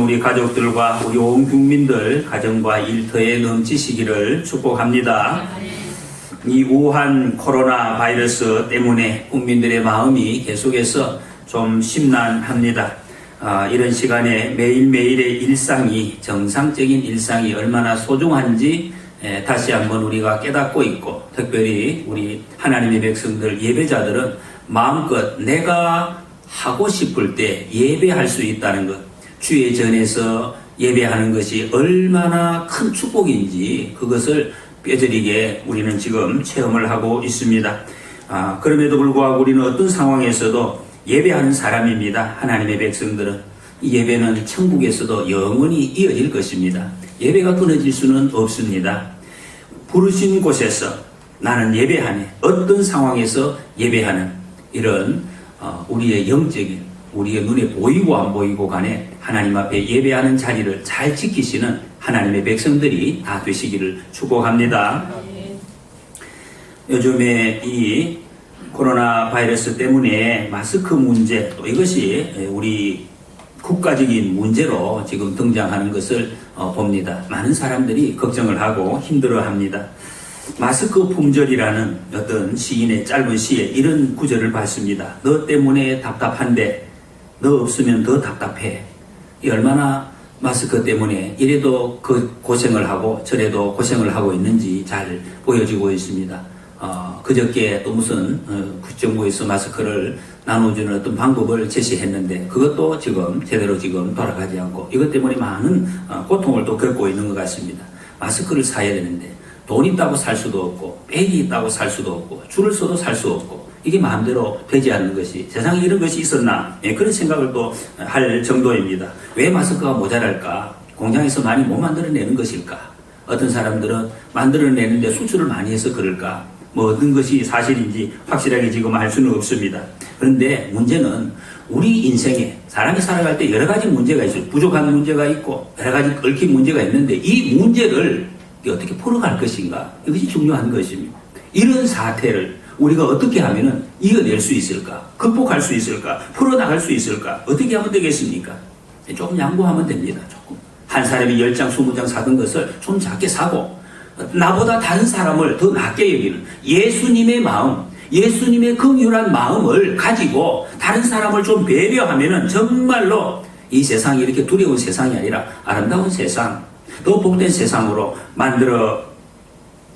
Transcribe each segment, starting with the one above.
우리 가족들과 우리 온 국민들 가정과 일터에 넘치시기를 축복합니다. 이 우한 코로나 바이러스 때문에 국민들의 마음이 계속해서 좀 심란합니다. 이런 시간에 매일매일의 일상이, 정상적인 일상이 얼마나 소중한지 다시 한번 우리가 깨닫고 있고, 특별히 우리 하나님의 백성들, 예배자들은 마음껏 내가 하고 싶을 때 예배할 수 있다는 것, 주의 전에서 예배하는 것이 얼마나 큰 축복인지 그것을 뼈저리게 우리는 지금 체험을 하고 있습니다. 그럼에도 불구하고 우리는 어떤 상황에서도 예배하는 사람입니다. 하나님의 백성들은. 이 예배는 천국에서도 영원히 이어질 것입니다. 예배가 끊어질 수는 없습니다. 부르신 곳에서 나는 예배하네. 어떤 상황에서 예배하는 이런 우리의 영적인, 우리의 눈에 보이고 안 보이고 간에 하나님 앞에 예배하는 자리를 잘 지키시는 하나님의 백성들이 다 되시기를 축복합니다. 요즘에 이 코로나 바이러스 때문에 마스크 문제, 또 이것이 우리 국가적인 문제로 지금 등장하는 것을 봅니다. 많은 사람들이 걱정을 하고 힘들어합니다. 마스크 품절이라는 어떤 시인의 짧은 시에 이런 구절을 봤습니다. 너 때문에 답답한데 너 없으면 더 답답해. 이 얼마나 마스크 때문에 이래도 고생을 하고 저래도 고생을 하고 있는지 잘 보여지고 있습니다. 그저께 또 무슨 정부에서 마스크를 나눠주는 어떤 방법을 제시했는데 그것도 지금 제대로 지금 돌아가지 않고 이것 때문에 많은 고통을 또 겪고 있는 것 같습니다. 마스크를 사야 되는데 돈 있다고 살 수도 없고 백이 있다고 살 수도 없고 줄을 서도 살 수 없고 이게 마음대로 되지 않는 것이 세상에 이런 것이 있었나 그런 생각을 또 할 정도입니다. 왜 마스크가 모자랄까? 공장에서 많이 못 만들어내는 것일까? 어떤 사람들은 만들어내는데 수출을 많이 해서 그럴까? 뭐 어떤 것이 사실인지 확실하게 지금 알 수는 없습니다. 그런데 문제는 우리 인생에 사람이 살아갈 때 여러 가지 문제가 있어요. 부족한 문제가 있고 여러 가지 얽힌 문제가 있는데 이 문제를 어떻게 풀어갈 것인가? 이것이 중요한 것입니다. 이런 사태를 우리가 어떻게 하면 이겨낼 수 있을까? 극복할 수 있을까? 풀어나갈 수 있을까? 어떻게 하면 되겠습니까? 조금 양보하면 됩니다. 조금. 한 사람이 10장, 20장 사던 것을 좀 작게 사고 나보다 다른 사람을 더 낮게 여기는 예수님의 마음, 예수님의 긍휼한 마음을 가지고 다른 사람을 좀 배려하면은 정말로 이 세상이 이렇게 두려운 세상이 아니라 아름다운 세상, 더 복된 세상으로 만들어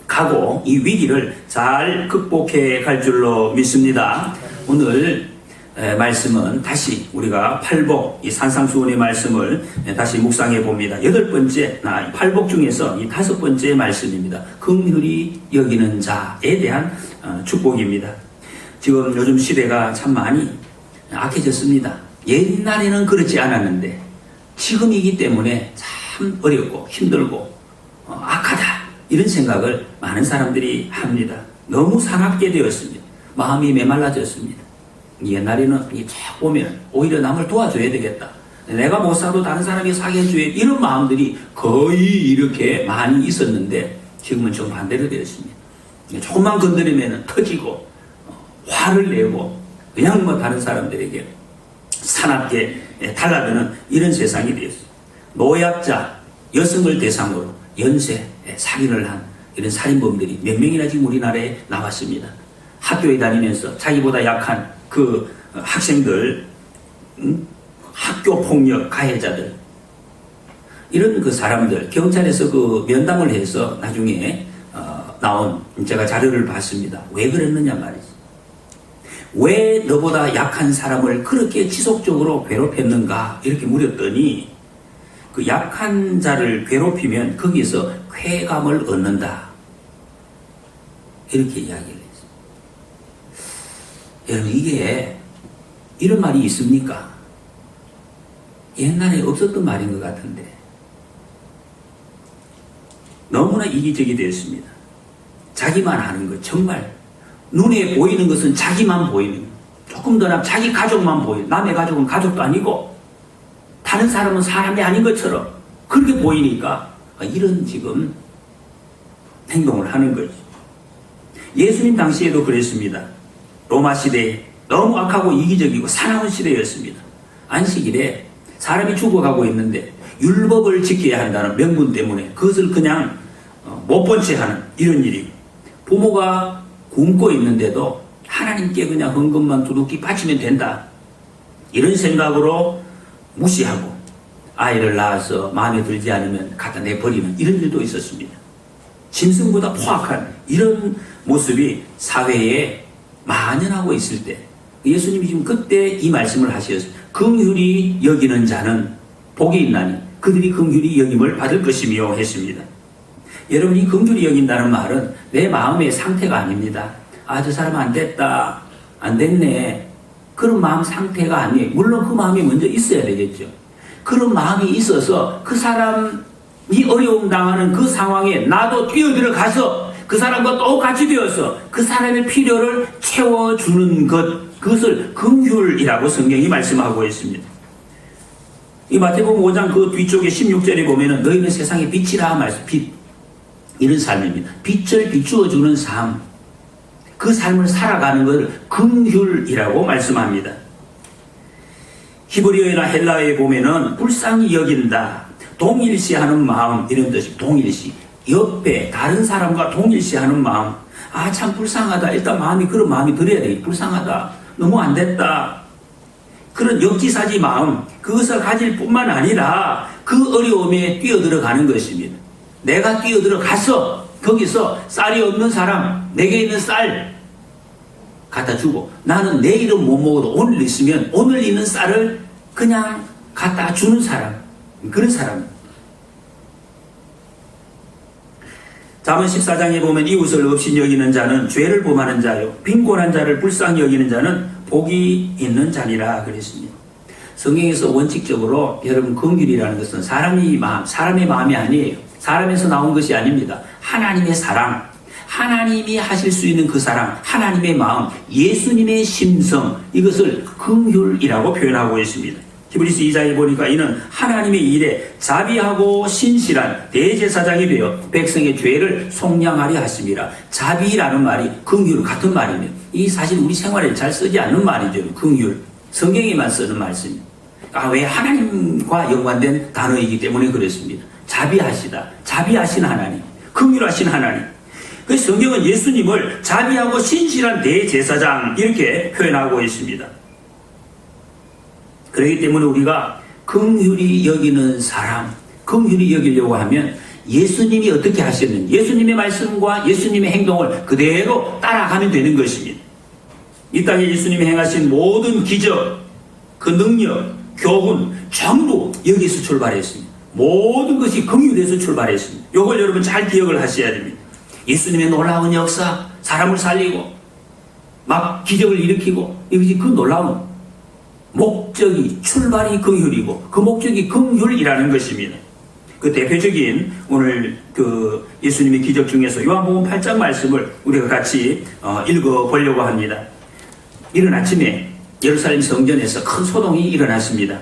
가고 이 위기를 잘 극복해 갈 줄로 믿습니다. 오늘 말씀은 다시 우리가 팔복, 이 산상수훈의 말씀을 다시 묵상해 봅니다. 8번째, 팔복 중에서 이 5번째 말씀입니다. 긍휼히 여기는 자에 대한 축복입니다. 지금 요즘 시대가 참 많이 악해졌습니다. 옛날에는 그렇지 않았는데 지금이기 때문에 참 어렵고 힘들고 악하다 이런 생각을 많은 사람들이 합니다. 너무 사납게 되었습니다. 마음이 메말라졌습니다. 옛날에는 쫙 보면 오히려 남을 도와줘야 되겠다. 내가 못 사도 다른 사람이 사게 해줘야 이런 마음들이 거의 이렇게 많이 있었는데 지금은 좀 반대로 되었습니다. 조금만 건드리면 터지고 화를 내고 그냥 뭐 다른 사람들에게 사납게 달라드는 이런 세상이 되었습니다. 노약자, 여성을 대상으로 연쇄 살인을 한 이런 살인범들이 몇 명이나 지금 우리나라에 나왔습니다. 학교에 다니면서 자기보다 약한 그 학생들, 학교 폭력 가해자들, 이런 그 사람들, 경찰에서 그 면담을 해서 나중에 나온 제가 자료를 봤습니다. 왜 그랬느냐 말이지. 왜 너보다 약한 사람을 그렇게 지속적으로 괴롭혔는가 이렇게 물었더니 그 약한 자를 괴롭히면 거기서 쾌감을 얻는다 이렇게 이야기를 했어요. 여러분 이게 이런 말이 있습니까? 옛날에 없었던 말인 것 같은데 너무나 이기적이 되었습니다. 자기만 하는 것, 정말 눈에 보이는 것은 자기만 보이는, 조금 더 나면 자기 가족만 보이는, 남의 가족은 가족도 아니고 다른 사람은 사람이 아닌 것처럼 그렇게 보이니까 이런 지금 행동을 하는 거죠. 예수님 당시에도 그랬습니다. 로마 시대에 너무 악하고 이기적이고 사나운 시대였습니다. 안식일에 사람이 죽어가고 있는데 율법을 지켜야 한다는 명분 때문에 그것을 그냥 못 본 채 하는 이런 일이고, 부모가 굶고 있는데도 하나님께 그냥 헌금만 두둑히 바치면 된다, 이런 생각으로 무시하고 아이를 낳아서 마음에 들지 않으면 갖다 내버리는 이런 일도 있었습니다. 짐승보다 포악한 이런 모습이 사회에 만연하고 있을 때 예수님이 지금 그때 이 말씀을 하셨어요. 긍휼히 여기는 자는 복이 있나니 그들이 긍휼히 여김을 받을 것이며 했습니다. 여러분, 이 긍휼히 여긴다는 말은 내 마음의 상태가 아닙니다. 아, 저 사람 안 됐다, 안 됐네, 그런 마음 상태가 아니에요. 물론 그 마음이 먼저 있어야 되겠죠. 그런 마음이 있어서 그 사람이 어려움 당하는 그 상황에 나도 뛰어들어가서 그 사람과 똑같이 되어서 그 사람의 필요를 채워주는 것, 그것을 긍휼이라고 성경이 말씀하고 있습니다. 이 마태복음 5장 그 뒤쪽에 16절에 보면은 너희는 세상의 빛이라 말씀, 빛, 이런 삶입니다. 빛을 비추어주는 삶, 그 삶을 살아가는 것을 긍휼이라고 말씀합니다. 히브리어나 헬라어에 보면은 불쌍히 여긴다, 동일시하는 마음, 이런 뜻이 동일시, 옆에 다른 사람과 동일시하는 마음. 아, 참 불쌍하다, 일단 마음이 그런 마음이 들어야 돼. 불쌍하다, 너무 안 됐다, 그런 역지사지 마음, 그것을 가질 뿐만 아니라 그 어려움에 뛰어들어가는 것입니다. 내가 뛰어들어가서 거기서 쌀이 없는 사람 내게 있는 쌀 갖다 주고, 나는 내일은 못 먹어도 오늘 있으면 오늘 있는 쌀을 그냥 갖다 주는 사람, 그런 사람. 잠언 14장에 보면 이웃을 없이 여기는 자는 죄를 범하는 자요, 빈곤한 자를 불쌍히 여기는 자는 복이 있는 자니라 그랬습니다. 성경에서 원칙적으로 여러분, 긍휼이라는 것은 사람의 마음이 아니에요. 사람에서 나온 것이 아닙니다. 하나님의 사랑, 하나님이 하실 수 있는 그 사랑, 하나님의 마음, 예수님의 심성, 이것을 긍휼이라고 표현하고 있습니다. 히브리서 2장에 보니까 이는 하나님의 일에 자비하고 신실한 대제사장이 되어 백성의 죄를 속량하려 하심이라. 자비라는 말이 긍휼 같은 말이며, 이 사실 우리 생활에 잘 쓰지 않는 말이죠. 긍휼, 성경에만 쓰는 말씀입니다. 왜? 하나님과 연관된 단어이기 때문에 그렇습니다. 자비하시다, 자비하신 하나님, 긍휼하신 하나님. 그 성경은 예수님을 자비하고 신실한 대제사장, 이렇게 표현하고 있습니다. 그렇기 때문에 우리가 긍휼히 여기는 사람, 긍휼히 여기려고 하면 예수님이 어떻게 하셨는지, 예수님의 말씀과 예수님의 행동을 그대로 따라가면 되는 것입니다. 이 땅에 예수님이 행하신 모든 기적, 그 능력, 교훈 전부 여기서 출발했습니다. 모든 것이 긍휼에서 출발했습니다. 이걸 여러분 잘 기억을 하셔야 됩니다. 예수님의 놀라운 역사, 사람을 살리고 막 기적을 일으키고, 이것이 그 놀라운 목적이, 출발이 긍휼이고 그 목적이 긍휼이라는 것입니다. 그 대표적인 오늘 그 예수님의 기적 중에서 요한복음 8장 말씀을 우리가 같이 읽어보려고 합니다. 이른 아침에 예루살렘 성전에서 큰 소동이 일어났습니다.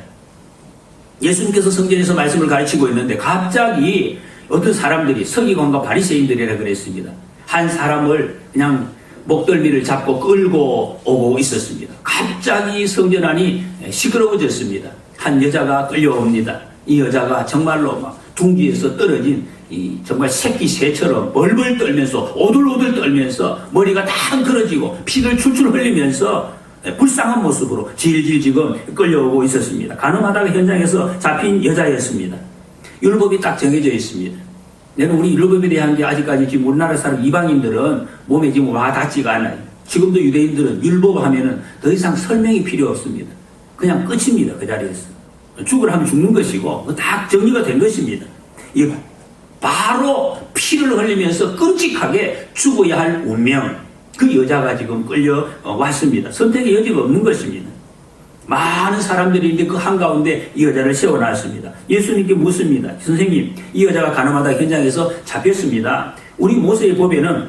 예수님께서 성전에서 말씀을 가르치고 있는데 갑자기 어떤 사람들이, 서기관과 바리새인들이라 그랬습니다, 한 사람을 그냥 목덜미를 잡고 끌고 오고 있었습니다. 갑자기 성전 안이 시끄러워졌습니다. 한 여자가 끌려옵니다. 이 여자가 정말로 막 둥지에서 떨어진 이 정말 새끼 새처럼 벌벌 떨면서 오들오들 떨면서 머리가 다 엉클어지고 피를 출출 흘리면서 불쌍한 모습으로 질질 지금 끌려오고 있었습니다. 가늠하다가 현장에서 잡힌 여자였습니다. 율법이 딱 정해져 있습니다. 내가 우리 율법에 대한 게 아직까지 지금 우리나라 사람 이방인들은 몸에 지금 와 닿지가 않아요. 지금도 유대인들은 율법 하면은 더 이상 설명이 필요 없습니다. 그냥 끝입니다. 그 자리에서. 죽으라 하면 죽는 것이고 다 정리가 된 것입니다. 이 바로 피를 흘리면서 끔찍하게 죽어야 할 운명, 그 여자가 지금 끌려왔습니다. 선택의 여지가 없는 것입니다. 많은 사람들이 이제 그 한가운데 이 여자를 세워놨습니다. 예수님께 묻습니다. 선생님, 이 여자가 가늠하다 현장에서 잡혔습니다. 우리 모세의 법에는,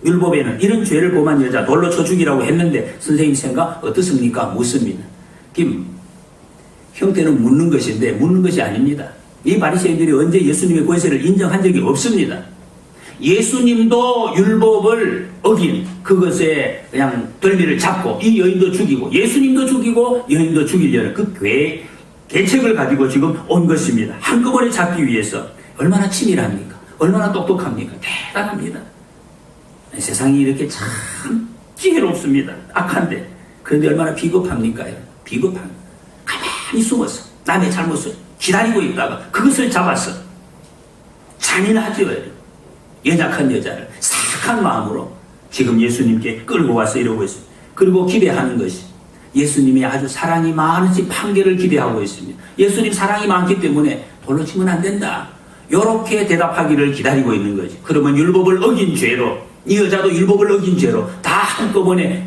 율법에는 이런 죄를 범한 여자 돌로 쳐 죽이라고 했는데 선생님 생각 어떻습니까? 묻습니다. 형태는 묻는 것인데 묻는 것이 아닙니다. 이 바리새인들이 언제 예수님의 권세를 인정한 적이 없습니다. 예수님도 율법을 어긴 그것에 그냥 덜미를 잡고 이 여인도 죽이고 예수님도 죽이고 여인도 죽이려는 그 계책을 가지고 지금 온 것입니다. 한꺼번에 잡기 위해서. 얼마나 치밀합니까? 얼마나 똑똑합니까? 대단합니다. 세상이 이렇게 참 지혜롭습니다. 악한데. 그런데 얼마나 비겁합니까? 비겁한. 가만히 숨어서 남의 잘못을 기다리고 있다가 그것을 잡아서 잔인하죠. 연약한 여자를 사악한 마음으로 지금 예수님께 끌고 와서 이러고 있습니다. 그리고 기대하는 것이 예수님이 아주 사랑이 많으신 판결을 기대하고 있습니다. 예수님 사랑이 많기 때문에 돌로 치면 안 된다. 이렇게 대답하기를 기다리고 있는 거지. 그러면 율법을 어긴 죄로, 이 여자도 율법을 어긴 죄로 다 한꺼번에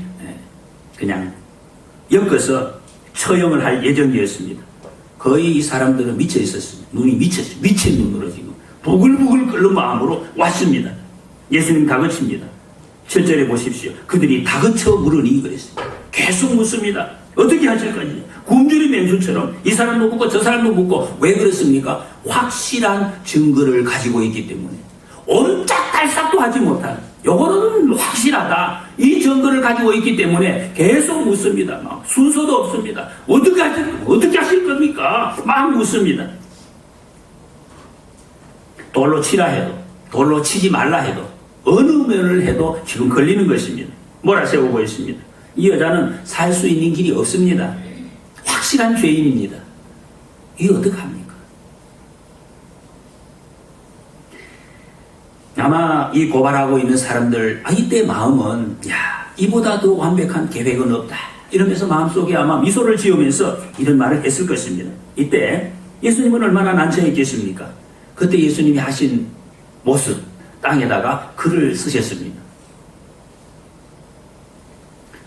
그냥 엮어서 처형을 할 예정이었습니다. 거의 이 사람들은 미쳐 있었습니다. 눈이 미쳤어요. 미친 눈으로 지금 부글부글 끓는 마음으로 왔습니다. 예수님 다그칩니다. 7절에 보십시오. 그들이 다그쳐 물으니 그랬어요. 계속 묻습니다. 어떻게 하실 거냐. 굶주린 맹수처럼 이 사람도 묻고 저 사람도 묻고. 왜 그렇습니까? 확실한 증거를 가지고 있기 때문에. 옴짝달싹도 하지 못한, 요거는 확실하다, 이 증거를 가지고 있기 때문에 계속 묻습니다. 막 순서도 없습니다. 어떻게 하실 겁니까? 막 묻습니다. 돌로 치라 해도, 돌로 치지 말라 해도, 어느 면을 해도 지금 걸리는 것입니다. 몰아세우고 있습니다. 이 여자는 살 수 있는 길이 없습니다. 확실한 죄인입니다. 이게 어떡합니까? 아마 이 고발하고 있는 사람들, 이때 마음은, 이보다 더 완벽한 계획은 없다, 이러면서 마음속에 아마 미소를 지으면서 이런 말을 했을 것입니다. 이때 예수님은 얼마나 난처했겠습니까? 그때 예수님이 하신 모습, 땅에다가 글을 쓰셨습니다.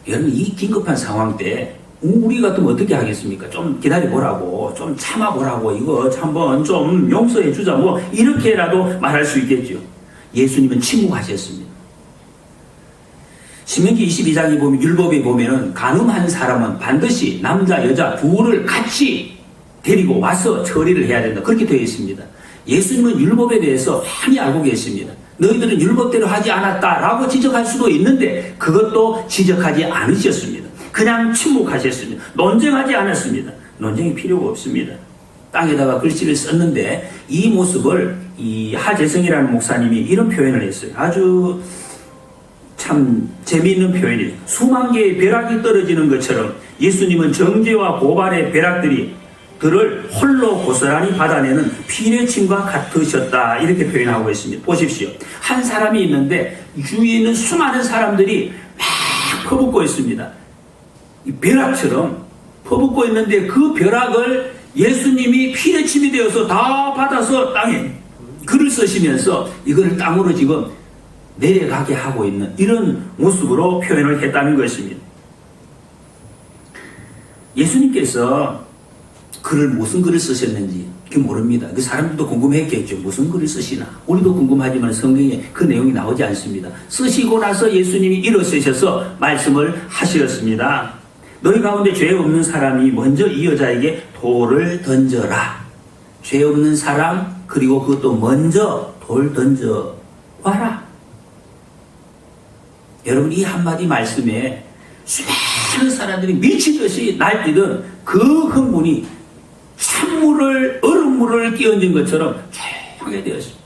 여러분, 이 긴급한 상황 때 우리 같으면 어떻게 하겠습니까? 좀 기다려보라고, 좀 참아보라고, 이거 한번 좀 용서해주자, 뭐 이렇게라도 말할 수 있겠죠. 예수님은 침묵하셨습니다. 신명기 22장에 보면, 율법에 보면은 간음한 사람은 반드시 남자 여자 둘을 같이 데리고 와서 처리를 해야 된다, 그렇게 되어 있습니다. 예수님은 율법에 대해서 많이 알고 계십니다. 너희들은 율법대로 하지 않았다라고 지적할 수도 있는데 그것도 지적하지 않으셨습니다. 그냥 침묵하셨습니다. 논쟁하지 않았습니다. 논쟁이 필요가 없습니다. 땅에다가 글씨를 썼는데 이 모습을 이 하재성이라는 목사님이 이런 표현을 했어요. 아주 참 재미있는 표현이에요. 수만 개의 벼락이 떨어지는 것처럼 예수님은 정죄와 고발의 벼락들을 홀로 고스란히 받아내는 피레침과 같으셨다, 이렇게 표현하고 있습니다. 보십시오. 한 사람이 있는데 주위에 있는 수많은 사람들이 막 퍼붓고 있습니다. 이 벼락처럼 퍼붓고 있는데 그 벼락을 예수님이 피레침이 되어서 다 받아서 땅에 글을 쓰시면서 이걸 땅으로 지금 내려가게 하고 있는 이런 모습으로 표현을 했다는 것입니다. 예수님께서 무슨 글을 쓰셨는지 모릅니다. 그 사람들도 궁금했겠죠. 무슨 글을 쓰시나. 우리도 궁금하지만 성경에 그 내용이 나오지 않습니다. 쓰시고 나서 예수님이 일어서셔서 말씀을 하셨습니다. 너희 가운데 죄 없는 사람이 먼저 이 여자에게 돌을 던져라. 죄 없는 사람, 그리고 그것도 먼저 돌 던져 와라. 여러분, 이 한마디 말씀에 수많은 사람들이 미치듯이 날뛰던 그 흥분이 얼음물을 끼얹은 것처럼 조용하게 되었습니다.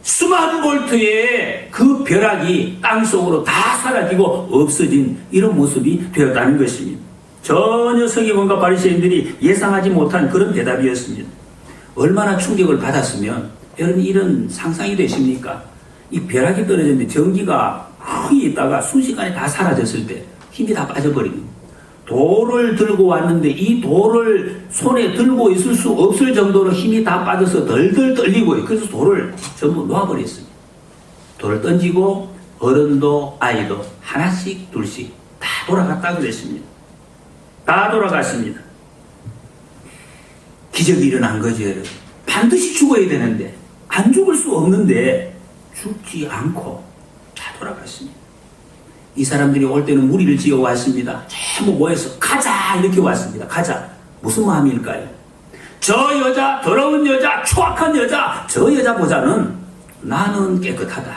수많은 볼트의 그 벼락이 땅속으로 다 사라지고 없어진 이런 모습이 되었다는 것입니다. 전혀 서기관과 바리새인들이 예상하지 못한 그런 대답이었습니다. 얼마나 충격을 받았으면, 여러분, 이런 상상이 되십니까? 이 벼락이 떨어졌는데 전기가 거기 있다가 순식간에 다 사라졌을 때 힘이 다 빠져버립니다. 돌을 들고 왔는데 이 돌을 손에 들고 있을 수 없을 정도로 힘이 다 빠져서 덜덜 떨리고, 그래서 돌을 전부 놓아버렸습니다. 돌을 던지고 어른도 아이도 하나씩 둘씩 다 돌아갔다 그랬습니다. 다 돌아갔습니다. 기적이 일어난 거죠, 여러분. 반드시 죽어야 되는데, 안 죽을 수 없는데 죽지 않고 다 돌아갔습니다. 이 사람들이 올 때는 무리를 지어 왔습니다. 전부 모여서 가자, 이렇게 왔습니다. 가자. 무슨 마음일까요? 저 여자, 더러운 여자, 추악한 여자, 저 여자보다는 나는 깨끗하다,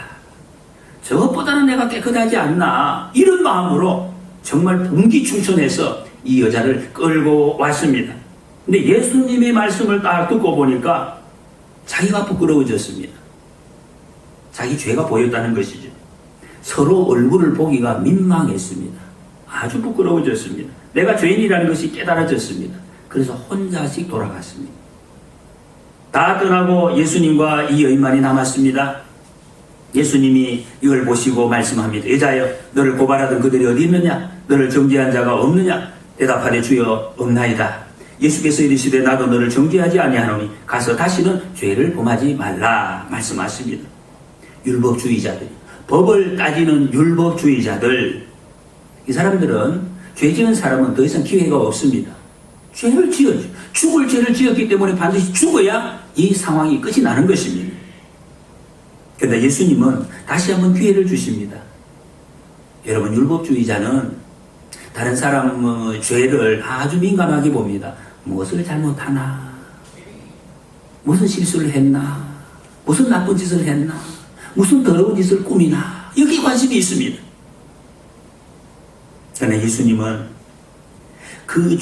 저것보다는 내가 깨끗하지 않나, 이런 마음으로 정말 분기충천해서 이 여자를 끌고 왔습니다. 근데 예수님의 말씀을 딱 듣고 보니까 자기가 부끄러워졌습니다. 자기 죄가 보였다는 것이죠. 서로 얼굴을 보기가 민망했습니다. 아주 부끄러워졌습니다. 내가 죄인이라는 것이 깨달아졌습니다. 그래서 혼자씩 돌아갔습니다. 다 떠나고 예수님과 이 여인만이 남았습니다. 예수님이 이걸 보시고 말씀합니다. 여자여, 너를 고발하던 그들이 어디 있느냐? 너를 정죄한 자가 없느냐? 대답하되 주여 없나이다. 예수께서 이르시되 나도 너를 정죄하지 아니하노니 가서 다시는 죄를 범하지 말라 말씀하십니다. 율법주의자들, 법을 따지는 율법주의자들, 이 사람들은 죄 지은 사람은 더 이상 기회가 없습니다. 죄를 지었죠. 죽을 죄를 지었기 때문에 반드시 죽어야 이 상황이 끝이 나는 것입니다. 그런데 예수님은 다시 한번 기회를 주십니다. 여러분, 율법주의자는 다른 사람의 죄를 아주 민감하게 봅니다. 무엇을 잘못하나? 무슨 실수를 했나? 무슨 나쁜 짓을 했나? 무슨 더러운 짓을 꾸미나? 여기에 관심이 있습니다. 그러나 예수님은 그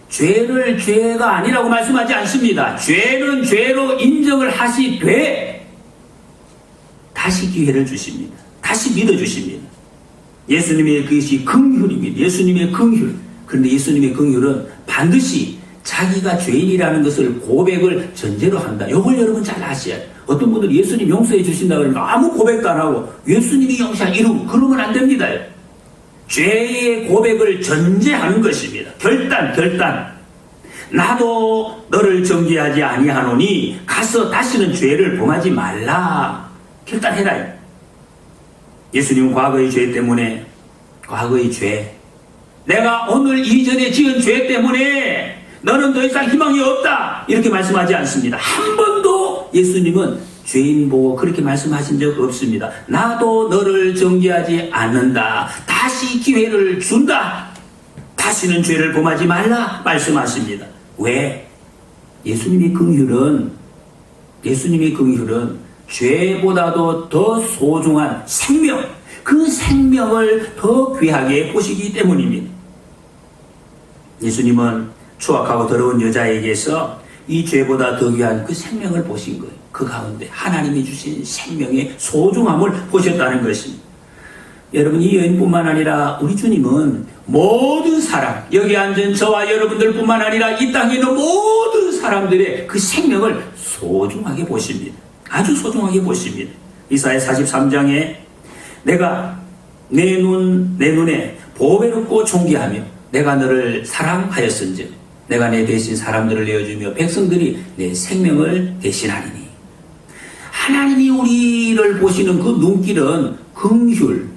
죄를 죄가 아니라고 말씀하지 않습니다. 죄는 죄로 인정을 하시되 다시 기회를 주십니다. 다시 믿어주십니다. 예수님의 그것이 긍휼입니다. 예수님의 긍휼. 그런데 예수님의 긍휼은 반드시 자기가 죄인이라는 것을 고백을 전제로 한다. 이걸 여러분 잘 아셔야 돼요. 어떤 분들은 예수님 용서해 주신다 그러니까 아무 고백도 안 하고 예수님이 용서한 이러고 그러면 안 됩니다. 죄의 고백을 전제하는 것입니다. 결단. 나도 너를 정죄하지 아니하노니 가서 다시는 죄를 범하지 말라. 결단해라. 예수님은 과거의 죄 때문에, 과거의 죄, 내가 오늘 이전에 지은 죄 때문에 너는 더 이상 희망이 없다 이렇게 말씀하지 않습니다. 한 번도 예수님은 죄인 보고 그렇게 말씀하신 적 없습니다. 나도 너를 정죄하지 않는다. 다시 기회를 준다. 다시는 죄를 범하지 말라 말씀하십니다. 왜? 예수님의 긍휼은 죄보다도 더 소중한 생명, 그 생명을 더 귀하게 보시기 때문입니다. 예수님은 추악하고 더러운 여자에게서 이 죄보다 더 귀한 그 생명을 보신 거예요. 그 가운데 하나님이 주신 생명의 소중함을 보셨다는 것입니다. 여러분, 이 여인뿐만 아니라 우리 주님은 모든 사람, 여기 앉은 저와 여러분들 뿐만 아니라 이 땅에 있는 모든 사람들의 그 생명을 소중하게 보십니다. 아주 소중하게 보십니다. 이사야 43장에 내가 내 눈에 보배롭고 존귀하며 내가 너를 사랑하였은즉 내가 내 대신 사람들을 내어주며 백성들이 내 생명을 대신하리니. 하나님이 우리를 보시는 그 눈길은 긍휼,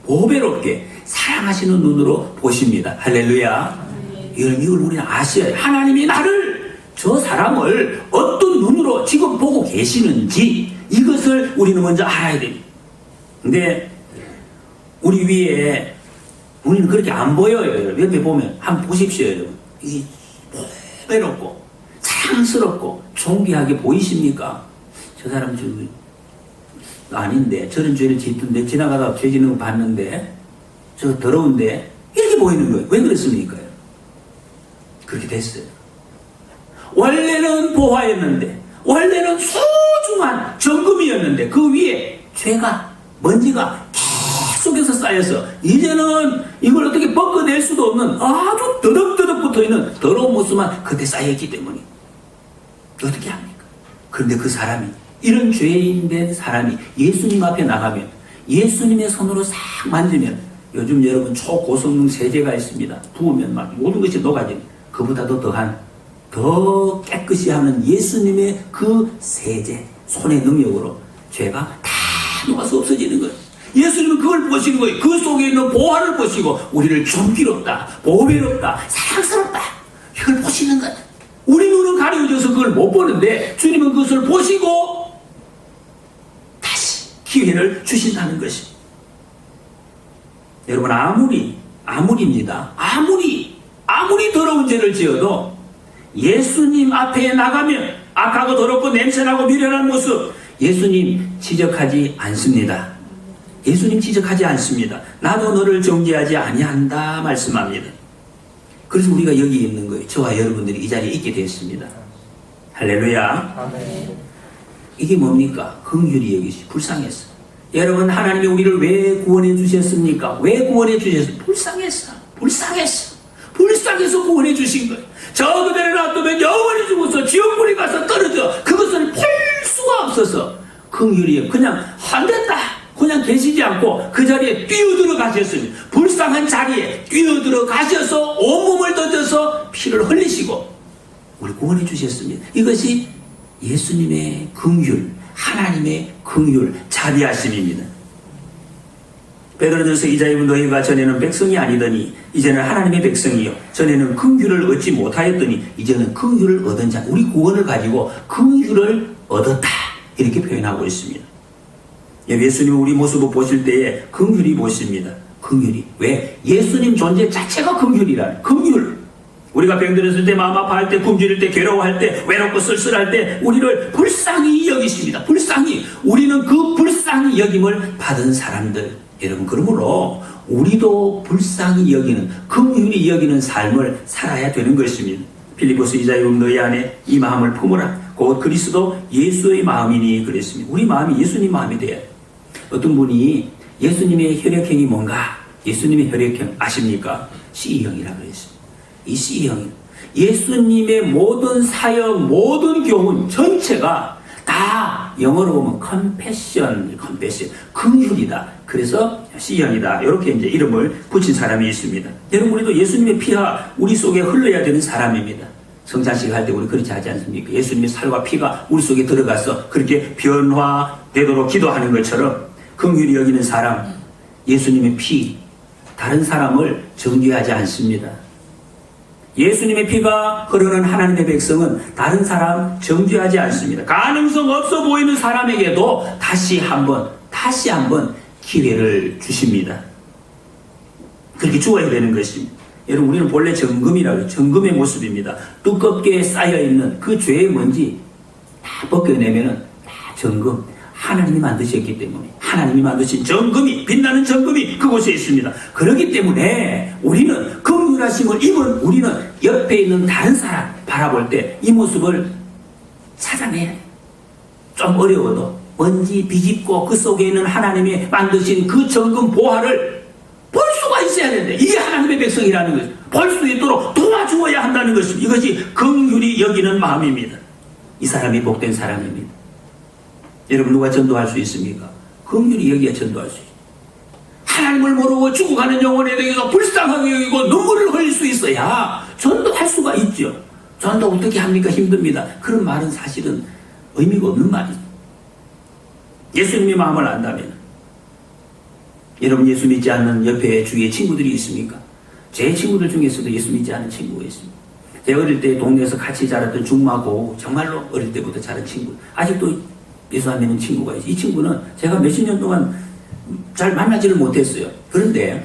보배롭게 사랑하시는 눈으로 보십니다. 할렐루야. 이걸 우리는 아셔야 해요. 하나님이 나를, 저 사람을 어떤 눈으로 지금 보고 계시는지 이것을 우리는 먼저 알아야 됩니다. 근데 우리 위에 우리는 그렇게 안 보여요. 옆에 보면 한번 보십시오, 여러분. 이 보배롭고 사랑스럽고 존귀하게 보이십니까? 저 사람 지금 아닌데 저런 죄를 짓던데 지나가다 죄 짓는 거 봤는데 저 더러운데 이렇게 보이는 거예요. 왜 그랬습니까? 그렇게 됐어요. 원래는 보화였는데, 원래는 소중한 정금이었는데 그 위에 죄가, 먼지가 계속해서 쌓여서 이제는 이걸 어떻게 벗겨낼 수도 없는 아주 더덕더덕 붙어있는 더러운 모습만 그때 쌓여있기 때문에 어떻게 합니까? 그런데 그 사람이, 이런 죄인 된 사람이 예수님 앞에 나가면, 예수님의 손으로 싹 만지면, 요즘 여러분 초고성능 세제가 있습니다. 부으면 막 모든 것이 녹아지는, 그보다도 더한, 더 깨끗이 하는 예수님의 그 세제, 손의 능력으로 죄가 다 녹아서 없어지는 거예요. 예수님은 그걸 보시는 거예요. 그 속에 있는 보화를 보시고 우리를 존귀롭다, 보배롭다, 사랑스럽다 이걸 보시는 거예요. 우리 눈은 가려져서 그걸 못 보는데 주님은 그것을 보시고 다시 기회를 주신다는 것입니다. 여러분, 아무리입니다. 아무리 더러운 죄를 지어도 예수님 앞에 나가면 악하고 더럽고 냄새나고 미련한 모습, 예수님 지적하지 않습니다. 예수님 지적하지 않습니다. 나도 너를 정죄하지 아니한다 말씀합니다. 그래서 우리가 여기 있는 거예요. 저와 여러분들이 이 자리에 있게 됐습니다. 할렐루야. 아멘. 이게 뭡니까? 긍휼히 여기시 불쌍했어. 여러분, 하나님이 우리를 왜 구원해 주셨습니까? 왜 구원해 주셨어요? 불쌍했어. 불쌍해서 구원해 주신 거예요. 저 그대로 놔두면 영원히 죽어서 지옥불에 가서 떨어져. 그것을 볼 수가 없어서 긍휼히 그냥 안 된다. 그냥 계시지 않고 그 자리에 뛰어들어 가셨습니다. 불쌍한 자리에 뛰어들어 가셔서 온몸을 던져서 피를 흘리시고 우리 구원해 주셨습니다. 이것이 예수님의 긍휼, 하나님의 긍휼, 자비하심입니다. 베드로전서 2장에 너희가 전에는 백성이 아니더니 이제는 하나님의 백성이요 전에는 긍휼을 얻지 못하였더니 이제는 긍휼을 얻은 자, 우리 구원을 가지고 긍휼을 얻었다 이렇게 표현하고 있습니다. 예수님 우리 모습을 보실 때에 긍휼히 보십니다. 긍휼히. 왜? 예수님 존재 자체가 긍휼이라는 긍휼. 우리가 병들었을 때, 마음 아파할 때, 굶주릴 때, 괴로워할 때, 외롭고 쓸쓸할 때 우리를 불쌍히 여기십니다. 불쌍히. 우리는 그 불쌍히 여김을 받은 사람들. 여러분, 그러므로 우리도 불쌍히 여기는, 긍휼히 여기는 삶을 살아야 되는 것입니다. 빌립보서 2장에 너희 안에 이 마음을 품으라. 곧 그리스도 예수의 마음이니 그랬습니다. 우리 마음이 예수님 마음이 돼야 돼요. 어떤 분이 예수님의 혈액형이 뭔가, 예수님의 혈액형 아십니까? C형이라고 그랬습니다. 이 C형, 예수님의 모든 사역, 모든 교훈 전체가 다 영어로 보면 컴패션, 긍휼이다. 그래서 C형이다. 이렇게 이제 이름을 붙인 사람이 있습니다. 여러분, 우리도 예수님의 피가 우리 속에 흘러야 되는 사람입니다. 성찬식 할 때 우리 그렇지 하지 않습니까? 예수님의 살과 피가 우리 속에 들어가서 그렇게 변화되도록 기도하는 것처럼 긍휼히 여기는 사람, 예수님의 피, 다른 사람을 정죄하지 않습니다. 예수님의 피가 흐르는 하나님의 백성은 다른 사람 정죄하지 않습니다. 가능성 없어 보이는 사람에게도 다시 한번 기회를 주십니다. 그렇게 죽어야 되는 것입니다. 여러분, 우리는 본래 정금이라고 해요. 정금의 모습입니다. 두껍게 쌓여있는 그 죄의 먼지 다 벗겨내면은 다 정금. 하나님이 만드셨기 때문에 하나님이 만드신 정금이, 빛나는 정금이 그곳에 있습니다. 그렇기 때문에 우리는 긍휼하심을 입은 우리는 옆에 있는 다른 사람 바라볼 때 이 모습을 찾아내야 해요. 좀 어려워도 먼지 비집고 그 속에 있는 하나님이 만드신 그 정금 보화를 볼 수가 있어야 되는데 이게 하나님의 백성이라는 것이죠. 볼 수 있도록 도와주어야 한다는 것입니다. 이것이 긍휼히 여기는 마음입니다. 이 사람이 복된 사람입니다. 여러분, 누가 전도할 수 있습니까? 긍휼히 여기야 전도할 수 있습니다. 하나님을 모르고 죽어가는 영혼에 대해서 불쌍하게 여기고 눈물을 흘릴 수 있어야 전도할 수가 있죠. 전도 어떻게 합니까? 힘듭니다. 그런 말은 사실은 의미가 없는 말이죠. 예수님의 마음을 안다면, 여러분, 예수 믿지 않는 옆에 주위에 친구들이 있습니까? 제 친구들 중에서도 예수 믿지 않는 친구가 있습니다. 제가 어릴 때 동네에서 같이 자랐던 중마고, 정말로 어릴 때부터 자란 친구, 아직도 예수 안 믿는 친구가 있어요. 이 친구는 제가 몇십 년 동안 잘 만나지를 못했어요. 그런데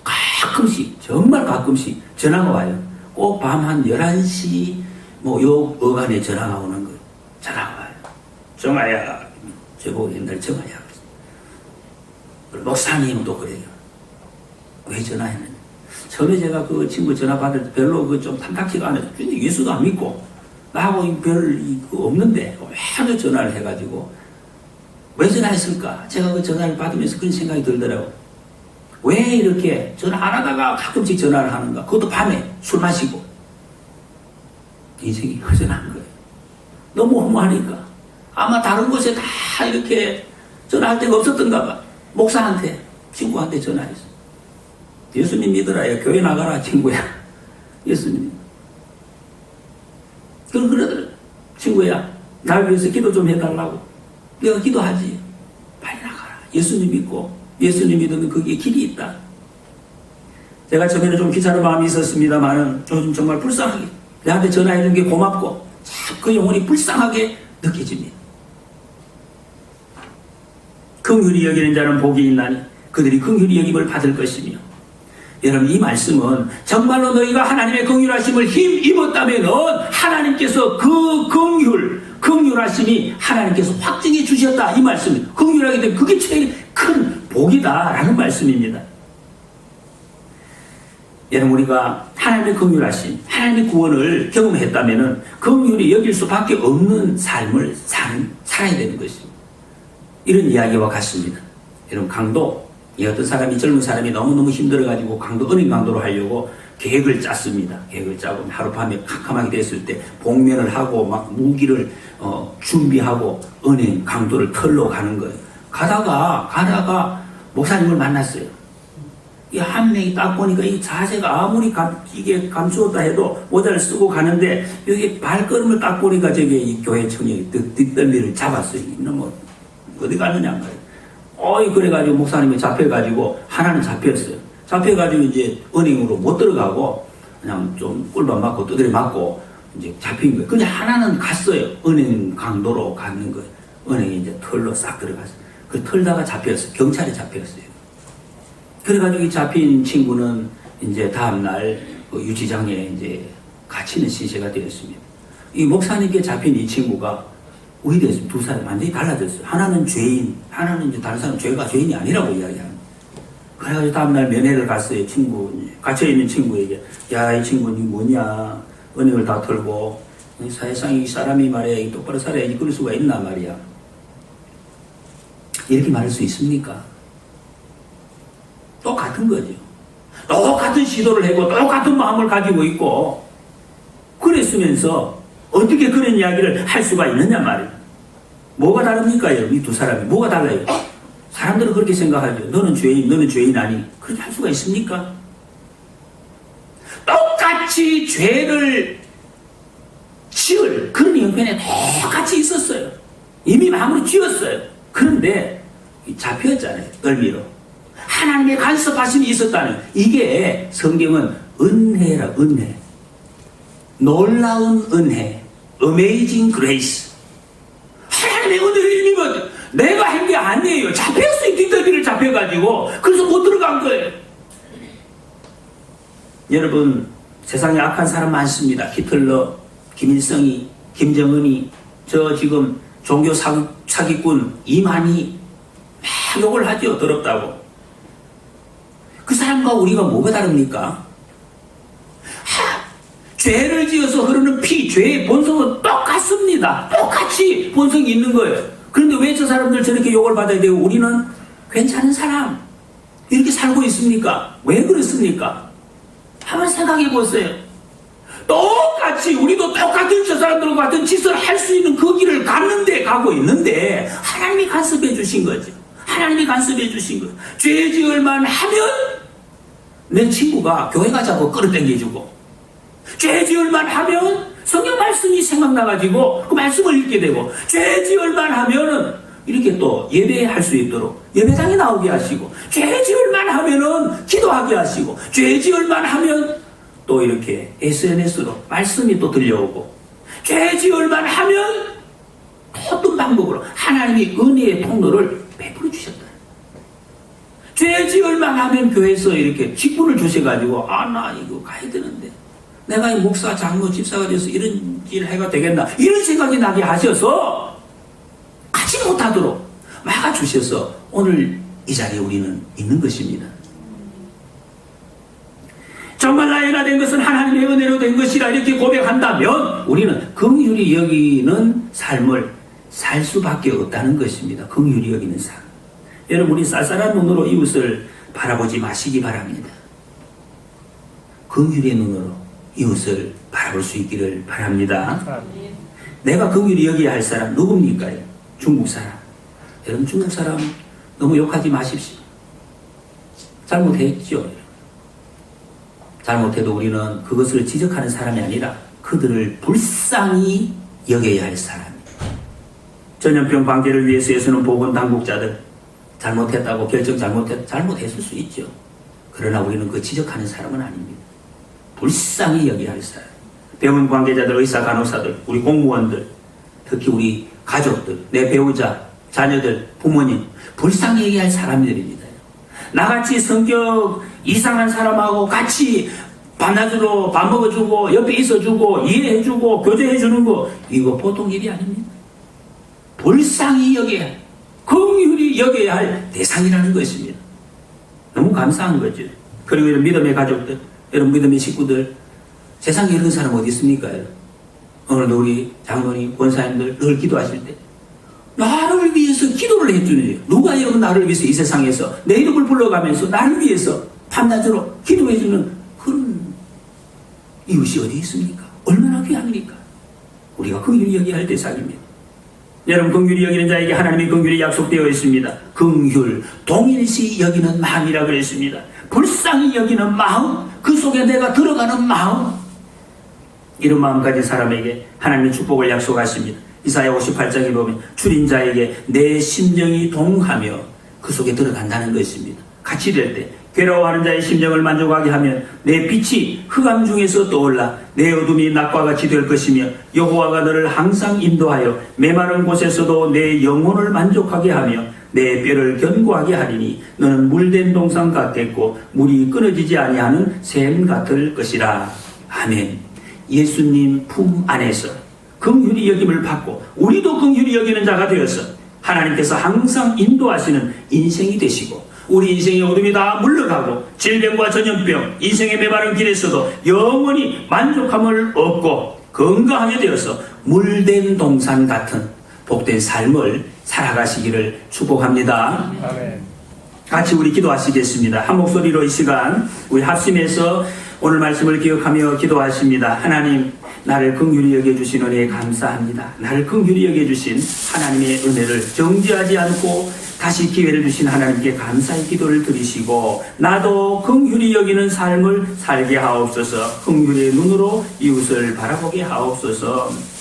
가끔씩, 정말 가끔씩 전화가 와요. 꼭 밤 한 11시 요 어간에 전화가 오는 거예요. 전화가 와요. 정아야. 저보고 옛날 정아야. 목사님도 그래요. 왜 전화했느냐. 처음에 제가 그 친구 전화 받을 때 별로 좀 탐탁지가 않아요. 예수도 안 믿고 나하고 별 없는데 왜 전화를 해가지고 왜 전화했을까? 제가 그 전화를 받으면서 그런 생각이 들더라고. 왜 이렇게 전화 안 하다가 가끔씩 전화를 하는가? 그것도 밤에 술 마시고. 인생이 허전한 거예요. 너무 허무하니까. 아마 다른 곳에 다 이렇게 전화할 데가 없었던가 봐. 목사한테, 친구한테 전화했어. 예수님 믿으라. 교회 나가라, 친구야. 예수님. 그럼 그러더라. 친구야, 날 위해서 기도 좀 해달라고. 내가 기도하지. 빨리 나가라. 예수님 믿고, 예수님 믿으면 거기에 길이 있다. 제가 처음에는 좀 귀찮은 마음이 있었습니다만은 요즘 정말 불쌍하게 내한테 전화해준 게 고맙고 참 그 영혼이 불쌍하게 느껴집니다. 긍휼히 여기는 자는 복이 있나니 그들이 긍휼히 여김을 받을 것이며. 여러분, 이 말씀은 정말로 너희가 하나님의 긍휼하심을 힘입었다면 하나님께서 그 긍휼하심이 하나님께서 확증해 주셨다, 이 말씀입니다. 긍휼하게 되면 그게 제일 큰 복이다라는 말씀입니다. 여러분, 우리가 하나님의 긍휼하심, 하나님의 구원을 경험했다면은 긍휼이 여길 수밖에 없는 삶을 살아야 되는 것입니다. 이런 이야기와 같습니다. 여러분, 강도, 이 어떤 사람이, 젊은 사람이 너무너무 힘들어가지고 은행 강도로 하려고 계획을 짰습니다. 계획을 짜고 하룻밤에 캄캄하게 됐을 때 복면을 하고 막 무기를 준비하고 은행 강도를 털러 가는 거예요. 가다가 목사님을 만났어요. 이 한 명이 딱 보니까 이 자세가 아무리 이게 감추었다 해도 모자를 쓰고 가는데 여기 발걸음을 딱 보니까 저기 이 교회 청년이 뒷덜미를 잡았어요. 이놈은 어디 가느냐 말이에요. 그래가지고 목사님이 잡혀가지고 하나는 잡혔어요. 잡혀가지고 이제 은행으로 못 들어가고 그냥 좀 꿀밤 맞고 두드려 맞고 이제 잡힌 거예요. 근데 하나는 갔어요. 은행 강도로 가는 거예요. 은행에 이제 털로 싹 들어갔어요. 그 털다가 잡혔어요. 경찰에 잡혔어요. 그래가지고 이 잡힌 친구는 이제 다음날 그 유치장에 이제 갇히는 시세가 되었습니다. 이 목사님께 잡힌 이 친구가 우리됐습니다. 두 사람 완전히 달라졌어요. 하나는 죄인, 하나는 이제 다른 사람 죄인이 아니라고 이야기합니다. 그래가지고 다음날 면회를 갔어요. 갇혀있는 친구에게. 야, 이 친구는 뭐냐. 은행을 다 털고, 사실상 이 사람이 말이야, 똑바로 살아야지 그럴 수가 있나 말이야. 이렇게 말할 수 있습니까? 똑같은 거죠. 똑같은 시도를 하고, 똑같은 마음을 가지고 있고, 그랬으면서, 어떻게 그런 이야기를 할 수가 있느냐 말이야. 뭐가 다릅니까, 여러분? 이 두 사람이. 뭐가 달라요? 사람들은 그렇게 생각하죠. 너는 죄인 아니. 그렇게 할 수가 있습니까? 똑같이 죄를 지을 그런 형편에 똑같이 있었어요. 이미 마음으로 지었어요. 그런데 잡혔잖아요. 얼미로. 하나님의 간섭하심이 있었다는, 이게 성경은 은혜라, 은혜. 놀라운 은혜. Amazing grace. 하나님의 은혜를 입으면 내가 한 게 아니에요. 잡혔어요. 뒷덜미를 잡혀가지고. 그래서 못 들어간 거예요. 여러분, 세상에 악한 사람 많습니다. 히틀러, 김일성이, 김정은이, 저 지금 종교 사기꾼 이만희 막 욕을 하죠. 더럽다고. 그 사람과 우리가 뭐가 다릅니까? 죄를 지어서 흐르는 피, 죄의 본성은 똑같습니다. 똑같이 본성이 있는 거예요. 그런데 왜 저 사람들 저렇게 욕을 받아야 되고 우리는 괜찮은 사람 이렇게 살고 있습니까? 왜 그렇습니까? 한번 생각해 보세요. 똑같이 우리도 똑같은 저 사람들과 같은 짓을 할 수 있는 그 길을 가고 있는데 하나님이 간섭해 주신 거죠. 하나님이 간섭해 주신 거예요. 죄 지을만 하면 내 친구가 교회 가자고 끌어당겨주고, 죄 지을만 하면 성경 말씀이 생각나가지고 그 말씀을 읽게 되고, 죄 지을만 하면은 이렇게 또 예배할 수 있도록 예배당에 나오게 하시고, 죄 지을만 하면은 기도하게 하시고, 죄 지을만 하면 또 이렇게 SNS로 말씀이 또 들려오고, 죄 지을만 하면 어떤 방법으로 하나님이 은혜의 통로를 베풀어 주셨다. 죄 지을만 하면 교회에서 이렇게 직분을 주셔가지고, 나 이거 가야 되는데 내가 이 목사, 장로, 집사가 돼서 이런 일을 해가 되겠나, 이런 생각이 나게 하셔서 가지 못하도록 막아주셔서 오늘 이 자리에 우리는 있는 것입니다. 정말 나이가 된 것은 하나님의 은혜로 된 것이라 이렇게 고백한다면 우리는 긍휼히 여기는 삶을 살 수밖에 없다는 것입니다. 긍휼히 여기는 삶. 여러분, 우리 쌀쌀한 눈으로 이웃을 바라보지 마시기 바랍니다. 긍휼의 눈으로 이웃을 바라볼 수 있기를 바랍니다. 내가 긍휼히 여기야 할 사람 누굽니까? 중국 사람. 여러분, 중국 사람 너무 욕하지 마십시오. 잘못했죠. 잘못해도 우리는 그것을 지적하는 사람이 아니라 그들을 불쌍히 여겨야 할 사람. 전염병 방제를 위해서 애쓰는 보건당국자들, 잘못했다고 잘못했을 수 있죠. 그러나 우리는 그 지적하는 사람은 아닙니다. 불쌍히 여겨야 할 사람. 병원 관계자들, 의사, 간호사들, 우리 공무원들, 특히 우리 가족들, 내 배우자, 자녀들, 부모님, 불쌍히 여겨야 할 사람들입니다. 나같이 성격 이상한 사람하고 같이 반나주로 밥 먹어주고 옆에 있어주고 이해해주고 교제해주는 거, 이거 보통 일이 아닙니다. 불쌍히 여겨야, 긍휼히 여겨야 할 대상이라는 것입니다. 너무 감사한 거죠. 그리고 이런 믿음의 가족들, 여러분 믿음의 식구들, 세상에 이런 사람 어디 있습니까? 오늘도 우리 장로님, 권사님들 늘 기도하실 때 나를 위해서 기도를 해주는, 누가 여러분 나를 위해서 이 세상에서 내 이름을 불러가면서 나를 위해서 밤낮으로 기도해주는 그런 이웃이 어디 있습니까? 얼마나 귀합니까? 우리가 긍휼히 여겨야 할 대상입니다. 여러분, 긍휼히 여기는 자에게 하나님의 긍휼이 약속되어 있습니다. 긍휼, 동일시 여기는 마음이라 그랬습니다. 불쌍히 여기는 마음, 그 속에 내가 들어가는 마음, 이런 마음 가진 사람에게 하나님의 축복을 약속하십니다. 이사야 58장에 보면 줄인 자에게 내 심정이 동하며 그 속에 들어간다는 것입니다. 같이 될 때 괴로워하는 자의 심정을 만족하게 하면 내 빛이 흑암 중에서 떠올라 내 어둠이 낮과 같이 될 것이며 여호와가 너를 항상 인도하여 메마른 곳에서도 내 영혼을 만족하게 하며 내 뼈를 견고하게 하리니 너는 물된 동산 같겠고 물이 끊어지지 아니하는 샘 같을 것이라. 아멘. 예수님 품 안에서 긍휼히 여김을 받고 우리도 긍휼히 여기는 자가 되어서 하나님께서 항상 인도하시는 인생이 되시고 우리 인생의 어둠이 다 물러가고 질병과 전염병, 인생의 메마른 길에서도 영원히 만족함을 얻고 건강하게 되어서 물된 동산 같은 복된 삶을 살아가시기를 축복합니다. 아멘. 같이 우리 기도하시겠습니다. 한 목소리로 이 시간 우리 합심해서 오늘 말씀을 기억하며 기도하십니다. 하나님, 나를 긍휼히 여겨주신 은혜에 감사합니다. 나를 긍휼히 여겨주신 하나님의 은혜를 정지하지 않고 다시 기회를 주신 하나님께 감사의 기도를 드리시고 나도 긍휼히 여기는 삶을 살게 하옵소서. 긍휼의 눈으로 이웃을 바라보게 하옵소서.